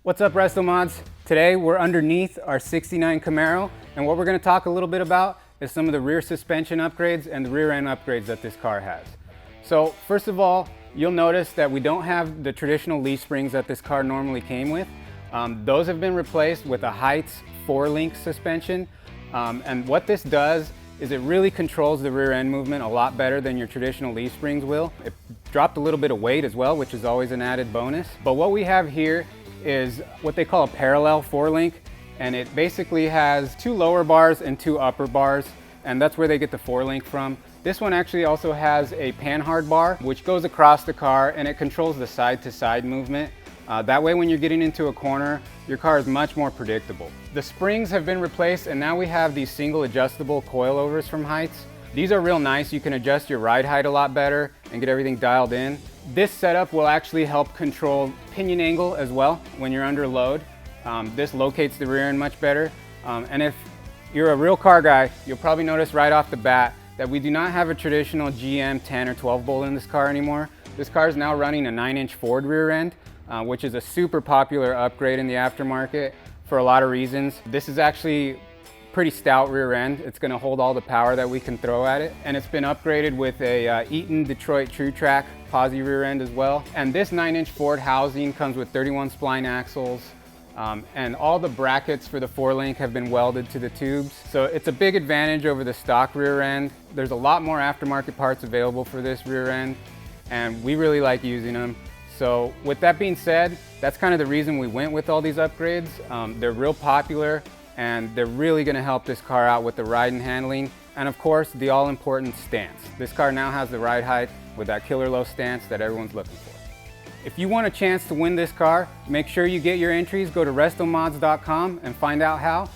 What's up, Restomods? Today we're underneath our 69 Camaro, and what we're going to talk a little bit about is some of the rear suspension upgrades and the rear end upgrades that this car has. So first of all, you'll notice that we don't have the traditional leaf springs that this car normally came with. Those have been replaced with a Heights 4-link suspension, and what this does is it really controls the rear end movement a lot better than your traditional leaf springs will. It dropped a little bit of weight as well, which is always an added bonus. But what we have here is what they call a parallel 4-link, and it basically has 2 lower bars and 2 upper bars, and that's where they get the 4-link from. This one actually also has a panhard bar, which goes across the car, and it controls the side-to-side movement. That way, when you're getting into a corner, your car is much more predictable. The springs have been replaced, and now we have these single adjustable coilovers from Heights. These are real nice. You can adjust your ride height a lot better and get everything dialed in. This setup will actually help control pinion angle as well when you're under load. This locates the rear end much better. And if you're a real car guy, you'll probably notice right off the bat that we do not have a traditional GM 10 or 12 bolt in this car anymore. This car is now running a 9-inch Ford rear end, which is a super popular upgrade in the aftermarket for a lot of reasons. This is actually pretty stout rear end. It's going to hold all the power that we can throw at it, and it's been upgraded with a Eaton Detroit True Track posi rear end as well. And this 9-inch Ford housing comes with 31 spline axles, and all the brackets for the 4-link have been welded to the tubes. So it's a big advantage over the stock rear end. There's a lot more aftermarket parts available for this rear end, and we really like using them. So with that being said, that's kind of the reason we went with all these upgrades. They're real popular, and they're really going to help this car out with the ride and handling, and of course the all-important stance. This car now has the ride height with that killer low stance that everyone's looking for. If you want a chance to win this car, make sure you get your entries. Go to restomods.com and find out how.